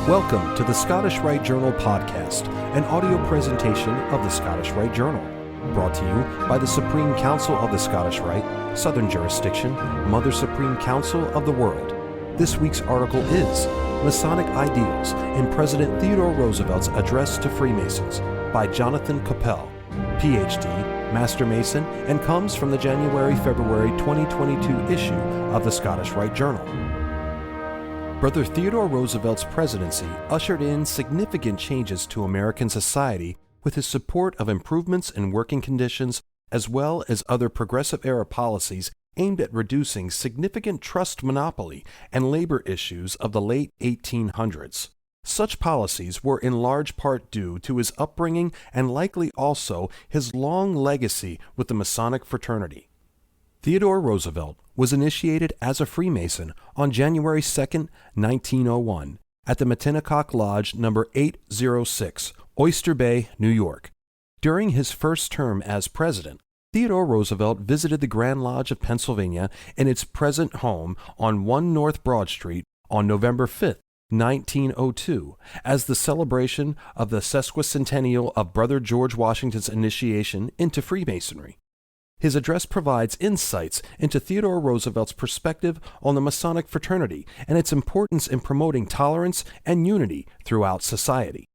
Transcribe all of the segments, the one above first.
Welcome to the Scottish Rite Journal podcast, an audio presentation of the Scottish Rite Journal, brought to you by the Supreme Council of the Scottish Rite, Southern Jurisdiction, Mother Supreme Council of the World. This week's article is Masonic Ideals in President Theodore Roosevelt's Address to Freemasons by Jonathan Capel, Ph.D., Master Mason, and comes from the January-February 2022 issue of the Scottish Rite Journal. Brother Theodore Roosevelt's presidency ushered in significant changes to American society with his support of improvements in working conditions as well as other progressive-era policies aimed at reducing significant trust monopoly and labor issues of the late 1800s. Such policies were in large part due to his upbringing and likely also his long legacy with the Masonic fraternity. Theodore Roosevelt was initiated as a Freemason on January 2, 1901, at the Matinacock Lodge No. 806, Oyster Bay, New York. During his first term as president, Theodore Roosevelt visited the Grand Lodge of Pennsylvania in its present home on 1 North Broad Street on November 5, 1902, as the celebration of the sesquicentennial of Brother George Washington's initiation into Freemasonry. His address provides insights into Theodore Roosevelt's perspective on the Masonic fraternity and its importance in promoting tolerance and unity throughout society.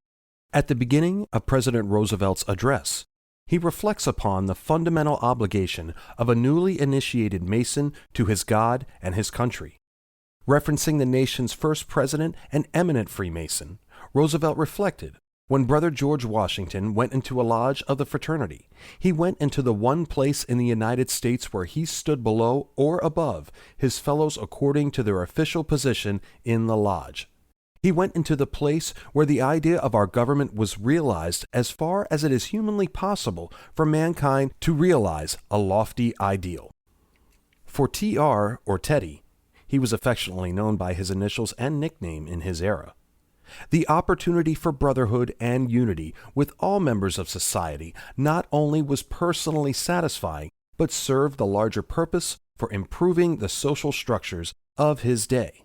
At the beginning of President Roosevelt's address, he reflects upon the fundamental obligation of a newly initiated Mason to his God and his country. Referencing the nation's first president and eminent Freemason, Roosevelt reflected, when Brother George Washington went into a lodge of the fraternity, he went into the one place in the United States where he stood below or above his fellows according to their official position in the lodge. He went into the place where the idea of our government was realized as far as it is humanly possible for mankind to realize a lofty ideal. For T.R. or Teddy, he was affectionately known by his initials and nickname in his era. The opportunity for brotherhood and unity with all members of society not only was personally satisfying, but served the larger purpose for improving the social structures of his day.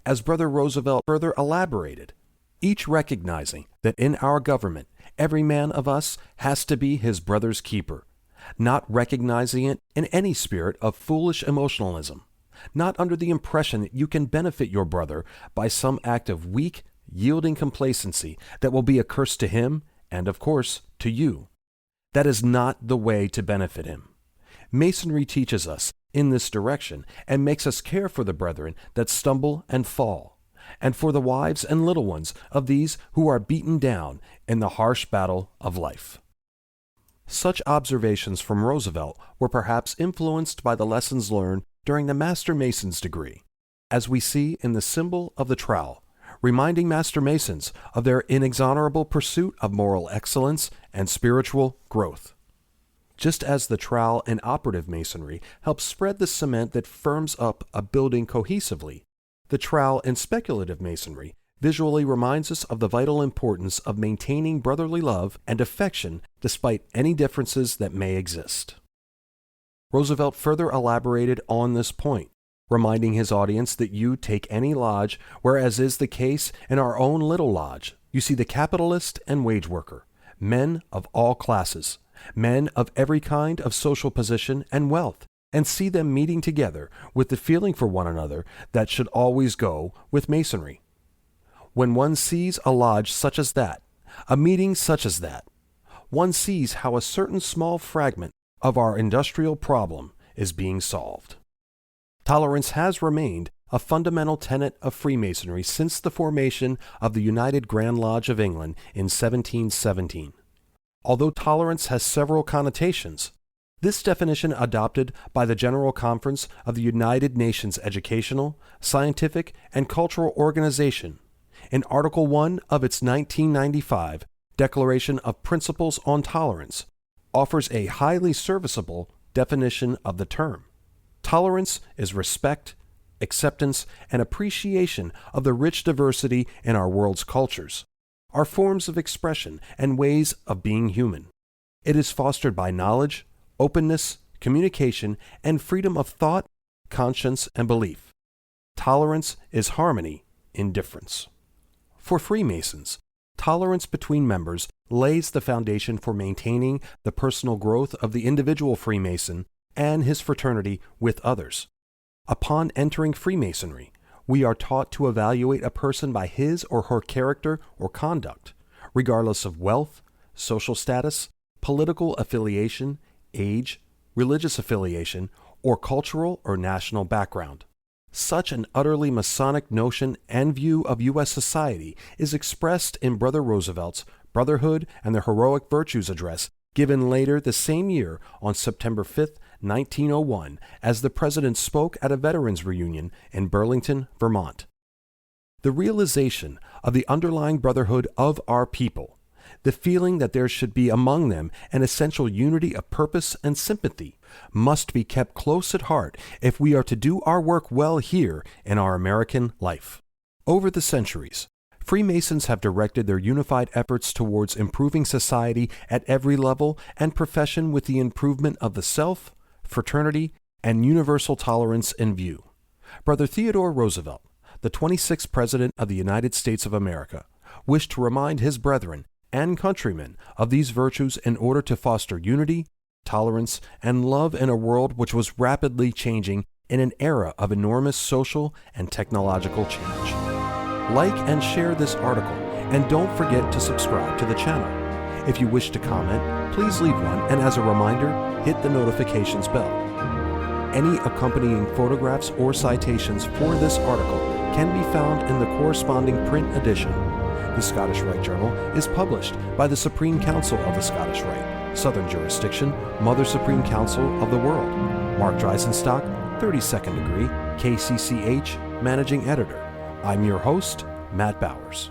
As Brother Roosevelt further elaborated, each recognizing that in our government, every man of us has to be his brother's keeper, not recognizing it in any spirit of foolish emotionalism, not under the impression that you can benefit your brother by some act of weak, yielding complacency that will be a curse to him and, of course, to you. That is not the way to benefit him. Masonry teaches us in this direction and makes us care for the brethren that stumble and fall, and for the wives and little ones of these who are beaten down in the harsh battle of life. Such observations from Roosevelt were perhaps influenced by the lessons learned during the Master Mason's degree, as we see in the symbol of the trowel, reminding Master Masons of their inexorable pursuit of moral excellence and spiritual growth. Just as the trowel in operative masonry helps spread the cement that firms up a building cohesively, the trowel in speculative masonry visually reminds us of the vital importance of maintaining brotherly love and affection despite any differences that may exist. Roosevelt further elaborated on this point, reminding his audience that you take any lodge, whereas is the case in our own little lodge, you see the capitalist and wage worker, men of all classes, men of every kind of social position and wealth, and see them meeting together with the feeling for one another that should always go with Masonry. When one sees a lodge such as that, a meeting such as that, one sees how a certain small fragment of our industrial problem is being solved. Tolerance has remained a fundamental tenet of Freemasonry since the formation of the United Grand Lodge of England in 1717. Although tolerance has several connotations, this definition adopted by the General Conference of the United Nations Educational, Scientific, and Cultural Organization in Article 1 of its 1995 Declaration of Principles on Tolerance offers a highly serviceable definition of the term. Tolerance is respect, acceptance, and appreciation of the rich diversity in our world's cultures, our forms of expression, and ways of being human. It is fostered by knowledge, openness, communication, and freedom of thought, conscience, and belief. Tolerance is harmony in difference. For Freemasons, tolerance between members lays the foundation for maintaining the personal growth of the individual Freemason and his fraternity with others. Upon entering Freemasonry, we are taught to evaluate a person by his or her character or conduct, regardless of wealth, social status, political affiliation, age, religious affiliation, or cultural or national background. Such an utterly Masonic notion and view of U.S. society is expressed in Brother Roosevelt's Brotherhood and the Heroic Virtues address given later the same year on September 5, 1901, as the President spoke at a veterans reunion in Burlington, Vermont. The realization of the underlying brotherhood of our people, the feeling that there should be among them an essential unity of purpose and sympathy, must be kept close at heart if we are to do our work well here in our American life. Over the centuries, Freemasons have directed their unified efforts towards improving society at every level and profession with the improvement of the self, fraternity, and universal tolerance in view. Brother Theodore Roosevelt, the 26th President of the United States of America, wished to remind his brethren and countrymen of these virtues in order to foster unity, tolerance, and love in a world which was rapidly changing in an era of enormous social and technological change. Like and share this article, and don't forget to subscribe to the channel. If you wish to comment, please leave one, and as a reminder, hit the notifications bell. Any accompanying photographs or citations for this article can be found in the corresponding print edition. The Scottish Rite Journal is published by the Supreme Council of the Scottish Rite, Southern Jurisdiction, Mother Supreme Council of the World. Mark Dreisenstock, 32nd degree, KCCH, Managing Editor. I'm your host, Matt Bowers.